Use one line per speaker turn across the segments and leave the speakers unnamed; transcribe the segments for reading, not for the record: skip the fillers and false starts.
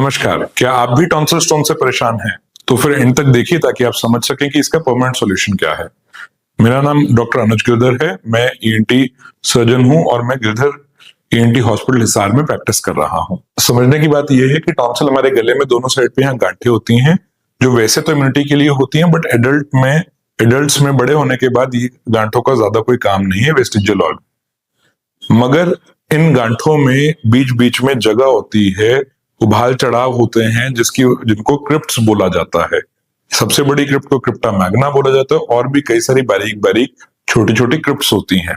नमस्कार, क्या आप भी टॉन्सिल स्टोन से परेशान हैं? तो फिर एंड तक देखिए ताकि आप समझ सकें कि इसका परमानेंट सॉल्यूशन क्या है। मेरा नाम डॉक्टर अनुज गिरधर है। मैं ईएनटी सर्जन हूं और मैं गिरधर ईएनटी हॉस्पिटल हिसार में प्रैक्टिस कर रहा हूं। समझने की बात यह है कि टॉन्सिल हमारे गले में दोनों साइड पे यहाँ गांठें होती हैं, जो वैसे तो इम्यूनिटी के लिए होती हैं, बट एडल्ट्स में बड़े होने के बाद ये गांठों का ज्यादा कोई काम नहीं है, वेस्टिजियल ऑर्गन। मगर इन गांठों में बीच बीच में जगह होती है, उभाल चढ़ाव होते हैं जिनको क्रिप्ट्स बोला जाता है। सबसे बड़ी क्रिप्ट को क्रिप्टा मैग्ना बोला जाता है और भी कई सारी बारीक बारीक छोटी छोटी क्रिप्ट्स होती हैं।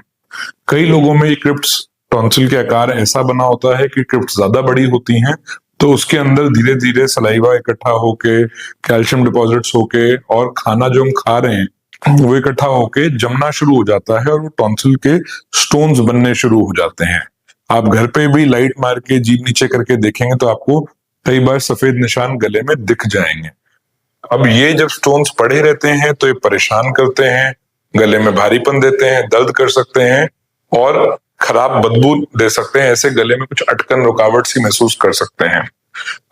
कई लोगों में ये क्रिप्ट्स टॉन्सिल के आकार ऐसा बना होता है कि क्रिप्ट्स ज्यादा बड़ी होती हैं, तो उसके अंदर धीरे धीरे सलाइवा इकट्ठा होके, कैल्शियम डिपॉजिट्स होके और खाना जो हम खा रहे हैं वो इकट्ठा होके जमना शुरू हो जाता है और वो टॉन्सिल के स्टोन्स बनने शुरू हो जाते हैं। आप घर पे भी लाइट मार के जीभ नीचे करके देखेंगे तो आपको कई बार सफेद निशान गले में दिख जाएंगे। अब ये जब स्टोन्स पड़े रहते हैं तो ये परेशान करते हैं, गले में भारीपन देते हैं, दर्द कर सकते हैं और खराब बदबू दे सकते हैं। ऐसे गले में कुछ अटकन, रुकावट सी महसूस कर सकते हैं।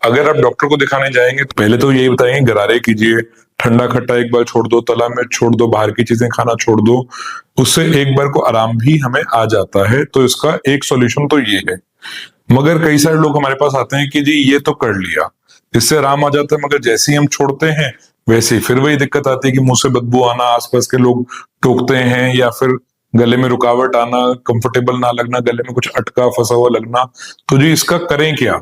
अगर आप डॉक्टर को दिखाने जाएंगे तो पहले तो यही बताएंगे गरारे कीजिए, ठंडा खट्टा एक बार छोड़ दो, तला में छोड़ दो, बाहर की चीजें खाना छोड़ दो। उससे एक बार को आराम भी हमें आ जाता है, तो इसका एक सॉल्यूशन तो ये है। मगर कई सारे लोग हमारे पास आते हैं कि जी ये तो कर लिया, इससे आराम आ जाता है, मगर जैसे ही हम छोड़ते हैं वैसे ही फिर वही दिक्कत आती है कि मुंह से बदबू आना, आसपास के लोग टोकते हैं, या फिर गले में रुकावट आना, कंफर्टेबल ना लगना, गले में कुछ अटका फंसा हुआ लगना। तो जी इसका करें क्या?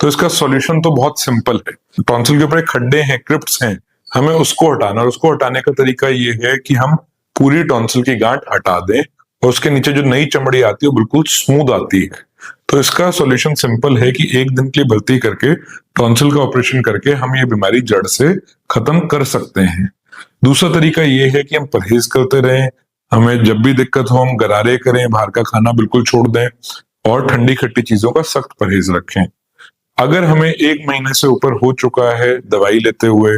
तो इसका सॉल्यूशन तो बहुत सिंपल है। टॉन्सिल के ऊपर एक खड्डे हैं, क्रिप्ट्स हैं, हमें उसको हटाना, और उसको हटाने का तरीका ये है कि हम पूरी टॉन्सिल की गांठ हटा दें और उसके नीचे जो नई चमड़ी आती है वो बिल्कुल स्मूथ आती है। तो इसका सॉल्यूशन सिंपल है कि एक दिन के लिए भर्ती करके टॉन्सिल का ऑपरेशन करके हम ये बीमारी जड़ से खत्म कर सकते हैं। दूसरा तरीका ये है कि हम परहेज करते रहें। हमें जब भी दिक्कत हो हम गरारे करें, बाहर का खाना बिल्कुल छोड़ दें और ठंडी खट्टी चीजों का सख्त परहेज रखें। अगर हमें 1 महीने से ऊपर हो चुका है दवाई लेते हुए,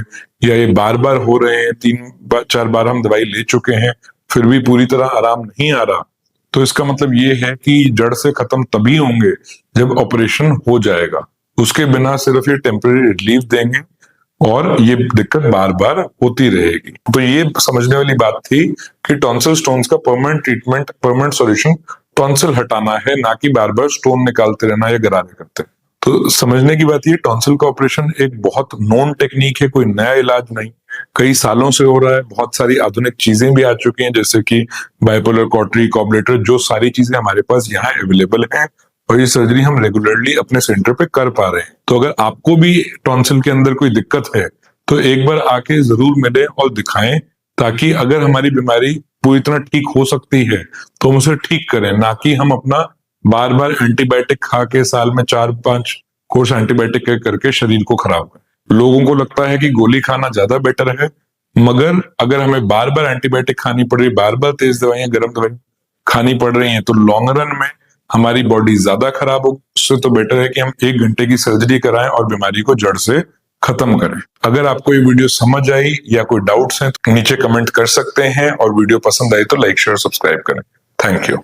या ये बार बार हो रहे हैं, 3-4 बार हम दवाई ले चुके हैं, फिर भी पूरी तरह आराम नहीं आ रहा, तो इसका मतलब ये है कि जड़ से खत्म तभी होंगे जब ऑपरेशन हो जाएगा। उसके बिना सिर्फ ये टेम्परेरी रिलीफ देंगे और ये दिक्कत बार बार होती रहेगी। तो ये समझने वाली बात थी कि टॉन्सिल स्टोन्स का permanent treatment, permanent solution tonsil हटाना है, ना कि बार बार स्टोन निकालते रहना या गरारे करते। तो समझने की बात ये, टॉन्सिल का ऑपरेशन एक बहुत नोन टेक्निक है, कोई नया इलाज नहीं, कई सालों से हो रहा है। बहुत सारी आधुनिक चीजें भी आ चुकी हैं, जैसे कि बाइपोलर कॉटरी, कॉबलेटर, जो सारी चीजें हमारे पास यहाँ अवेलेबल हैं और ये सर्जरी हम रेगुलरली अपने सेंटर पे कर पा रहे हैं। तो अगर आपको भी टॉन्सिल के अंदर कोई दिक्कत है तो एक बार आके जरूर मिलें और दिखाएं, ताकि अगर हमारी बीमारी पूरी तरह ठीक हो सकती है तो हम उसे ठीक करें, ना कि हम अपना बार बार एंटीबायोटिक खा के साल में 4-5 कोर्स एंटीबायोटिक करके शरीर को खराब करें। लोगों को लगता है कि गोली खाना ज्यादा बेटर है, मगर अगर हमें बार बार एंटीबायोटिक खानी पड़ रही, बार बार तेज दवाइयां, गर्म दवाइयां खानी पड़ रही हैं, तो लॉन्ग रन में हमारी बॉडी ज्यादा खराब हो। उससे तो बेटर है कि हम 1 घंटे की सर्जरी कराएं और बीमारी को जड़ से खत्म करें। अगर आपको ये वीडियो समझ आई या कोई डाउट्स हैं तो नीचे कमेंट कर सकते हैं, और वीडियो पसंद आई तो लाइक, शेयर, सब्सक्राइब करें। Thank you.